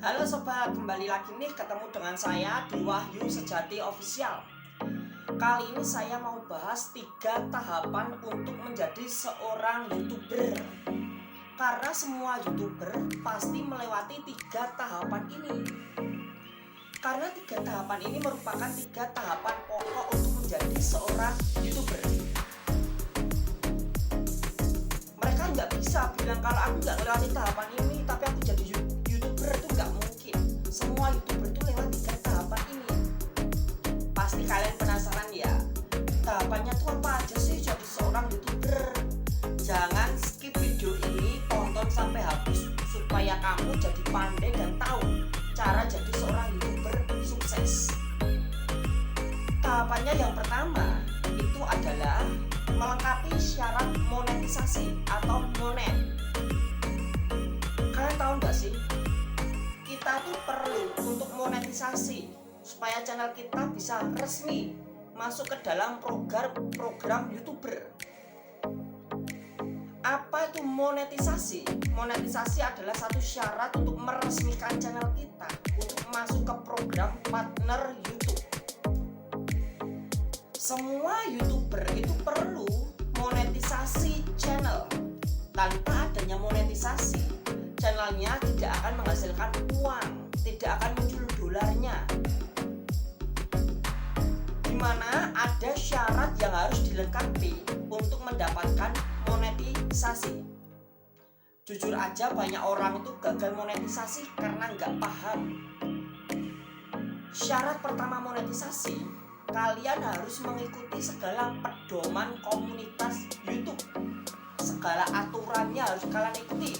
Halo sobat, kembali lagi nih ketemu dengan saya di Wahyu Sejati Official. Kali ini saya mau bahas 3 tahapan untuk menjadi seorang YouTuber. Karena semua YouTuber pasti melewati 3 tahapan ini. Karena 3 tahapan ini merupakan 3 tahapan pokok untuk menjadi seorang YouTuber. Mereka nggak bisa bilang kalau aku nggak melewati tahapan ini tapi aku jadi YouTuber, itu nggak mungkin. Semua YouTuber tuh lewat 3 tahapan ini. Pasti kalian penasaran ya, tahapannya tuh apa aja sih jadi seorang YouTuber? Jangan skip video ini, tonton sampai habis supaya kamu jadi pandai dan tahu cara jadi seorang YouTuber sukses. Tahapannya yang pertama itu adalah melengkapi syarat monetisasi atau monet. Kalian tahu nggak sih, kita tuh perlu untuk monetisasi supaya channel kita bisa resmi masuk ke dalam program YouTuber. Apa itu monetisasi? Monetisasi adalah satu syarat untuk meresmikan channel kita untuk masuk ke program partner YouTube. Semua YouTuber itu perlu monetisasi channel. Tanpa adanya monetisasi, channelnya tidak akan menghasilkan uang, tidak akan muncul dolarnya. Dimana ada syarat yang harus dilengkapi untuk mendapatkan monetisasi. Jujur aja banyak orang itu gagal monetisasi karena nggak paham. Syarat pertama monetisasi, kalian harus mengikuti segala pedoman komunitas YouTube. Segala aturannya harus kalian ikuti.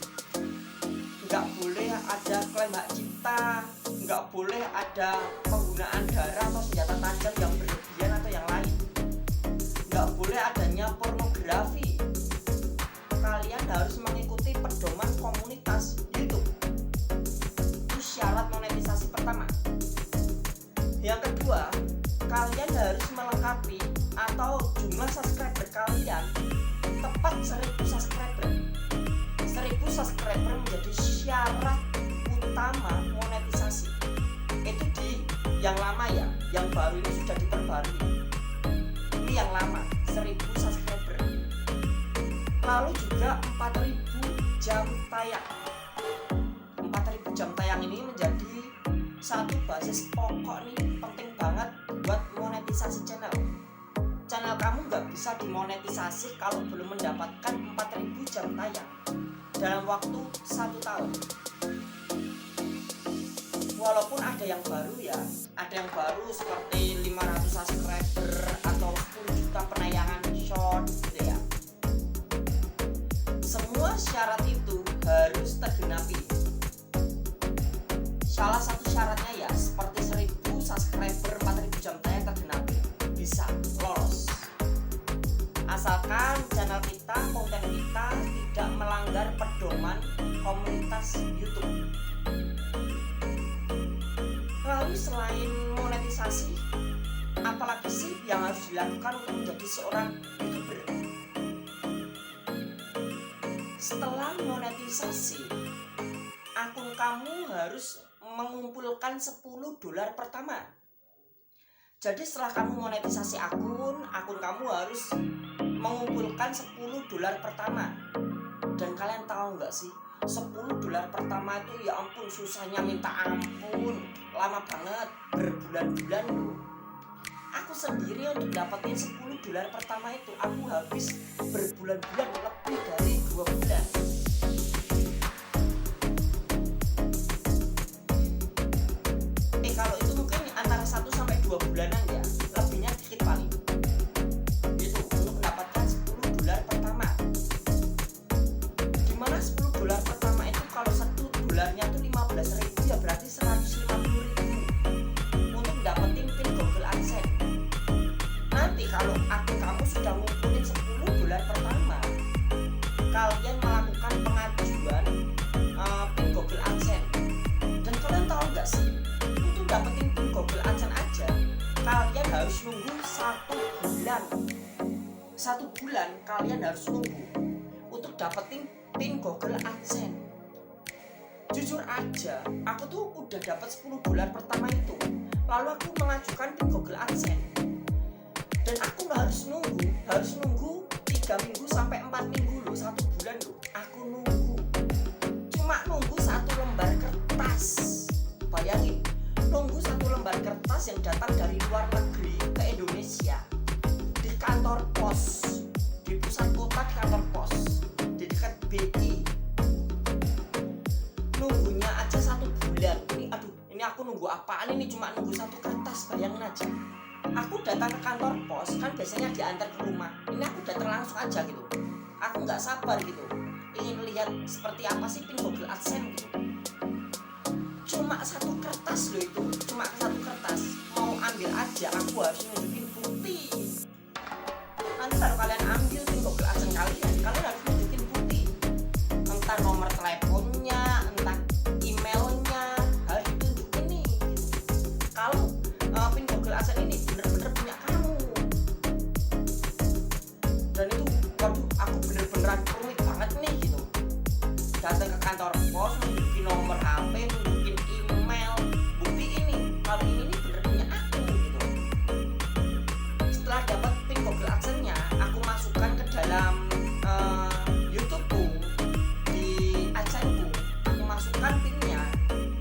Nggak boleh ada klaim hak cipta, nggak boleh ada penggunaan darah atau senjata tajam yang berlebihan atau yang lain. Nggak boleh adanya pornografi. Kalian harus mengikuti pedoman komunitas YouTube. Itu syarat monetisasi pertama. Yang kedua, kalian harus melengkapi atau jumlah subscriber kalian tepat 1000 subscriber. 1000 subscriber menjadi syarat utama monetisasi. Itu di yang lama ya, yang baru ini sudah diperbarui. Ini yang lama, 1000 subscriber. Lalu juga 4000 jam tayang. 4000 jam tayang ini menjadi satu basis pokok nih, penting banget buat monetisasi channel. Channel kamu nggak bisa dimonetisasi kalau belum mendapatkan 4000 jam tayang dalam waktu 1 tahun. Walaupun ada yang baru ya, ada yang baru seperti 500 subscriber atau 10 juta penayangan short gitu ya. Semua syarat itu harus tergenapi. Salah satu syaratnya ya seperti 1000 subscriber, 4000 jam tayang tergenapi, bisa lolos. Asalkan channel kita, konten kita tidak melanggar pedoman komunitas YouTube. Lalu selain monetisasi, apalagi sih yang harus dilakukan untuk menjadi seorang YouTuber? Setelah monetisasi, akun kamu harus mengumpulkan $10 pertama. Jadi setelah kamu monetisasi akun kamu harus mengumpulkan $10 pertama. Dan kalian tahu nggak sih, $10 pertama itu ya ampun susahnya minta ampun, lama banget, berbulan-bulan loh. Aku sendiri untuk dapetin $10 pertama itu aku habis berbulan-bulan, lebih dari 2 bulan. Kalau itu mungkin antara 1 sampai 2 bulanan ya, lebihnya dikit paling. Itu untuk mendapatkan $10 pertama. Dimana $10 pertama itu kalau $1 itu 15.000 ya berarti 150.000 untuk dapetin pin Google AdSense. Nanti kalau akun kamu sudah ngumpulin $10 pertama, kalian melakukan pengajuan pin Google AdSense. Dan kalian tahu nggak sih, untuk dapetin pin Google AdSense aja kalian harus nunggu 1 bulan. 1 bulan kalian harus nunggu untuk dapetin pin Google AdSense. Jujur aja, aku tuh dapat $10 pertama itu, lalu aku mengajukan pin Google AdSense. Dan aku harus nunggu 3 minggu sampai 4 minggu loh, 1 bulan loh. Aku cuma nunggu 1 lembar kertas. Bayangin, nunggu 1 lembar kertas yang datang dari luar negeri ke Indonesia di kantor pos, di pusat kota, di kantor pos, di dekat BI. Nunggunya aja 1 bulan. Ini aku nunggu apaan ini, cuma nunggu 1 kertas, bayangin aja. Aku datang ke kantor pos, kan biasanya diantar ke rumah. Ini aku datang langsung aja gitu. Aku nggak sabar gitu, ingin lihat seperti apa sih pin Google AdSense gitu. Cuma 1 kertas loh itu, cuma 1 kertas. Mau ambil aja, aku harus nunjukin bukti. Nanti kalau kalian ambil pin Google AdSense kalian harus nunjukin bukti. Entah nomor teleponnya, entah emailnya, harus ditunjukin nih. Kalau pin Google AdSense ini bener-bener punya kamu. Dan itu, waduh, aku bener-beneran rumit banget nih gitu. Datang ke kantor pos, nunjukin nomor HP, nunjukin email, bukti ini kalau ini nih bener punya aku gitu. Setelah dapat pin Google AdSense-nya, aku masukkan ke dalam YouTube-ku, di AdSense-ku, aku masukkan pinnya,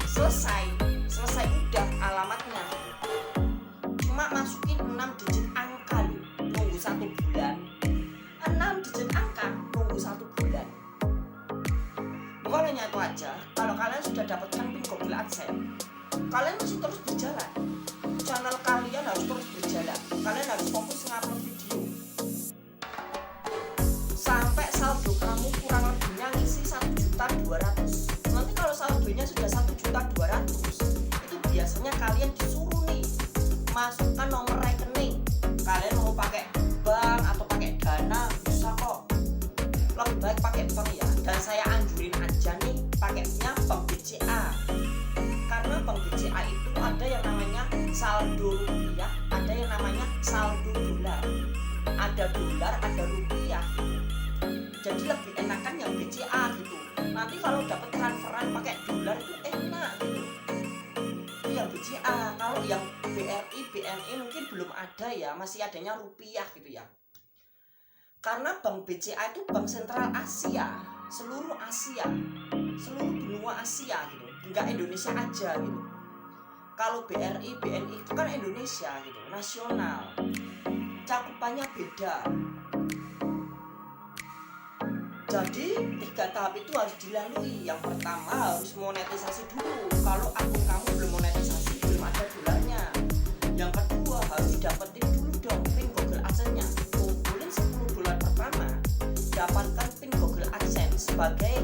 selesai udah alamatnya. Cuma masukin 6 digit angka loh, nunggu 1 bulan. 6 digit angka nunggu 1 bulan. Bukan hanya itu aja, kalau kalian sudah dapatkan pin Google AdSense, kalian masih terus berjalan. Channel kalian harus terus berjalan. Kalian harus fokus ngupload video sampai saldo kamu kurang lebihnya ngisi 1.200.000. Nanti kalau saldonya sudah 1.200.000, itu biasanya kalian disuruh nih masukkan nomor rekening. Kalian mau pakai bank atau pakai Dana bisa kok. Lebih baik pakai bank ya. Dan saya anjurin aja nih pakainya bank BCA. Karena bank BCA itu ada yang namanya saldo rupiah, ada yang namanya saldo dolar. Ada dolar, ada rupiah. Jadi lebih enakan yang BCA gitu. Nanti kalau dapat transferan pakai dolar itu enak gitu. Yang BCA, kalau yang BRI, BNI mungkin belum ada ya, masih adanya rupiah gitu ya. Karena bank BCA itu bank sentral Asia, seluruh benua Asia gitu, enggak Indonesia aja gitu. Kalau BRI, BNI itu kan Indonesia gitu, nasional, cakupannya beda. Jadi 3 tahap itu harus dilalui. Yang pertama harus monetisasi dulu. Kalau akun kamu belum monetisasi, belum ada dolarnya. Yang kedua harus dapetin dulu dong pin Google AdSense-nya. Kumpulin $10 pertama, dapatkan pin Google AdSense sebagai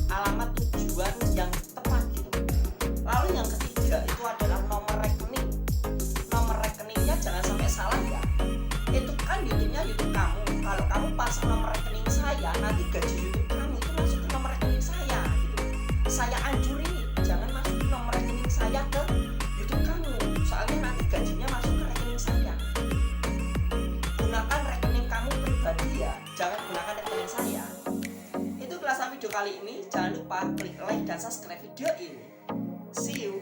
alamat tujuan yang tepat gitu. Lalu yang ketiga itu adalah nomor rekening. Nomor rekeningnya jangan sampai salah ya. Itu kan YouTube-nya YouTube kamu. Kalau kamu pasang nomor rekening saya, nanti gaji YouTube kamu itu masuk ke nomor rekening saya gitu. Saya anjurin nih, jangan masukin nomor rekening saya ke YouTube kamu, soalnya nanti gajinya masuk ke rekening saya. Gunakan rekening kamu pribadi ya, jangan gunakan rekening saya. Itu kelas video kali ini. Jangan lupa klik like dan subscribe video ini. See you.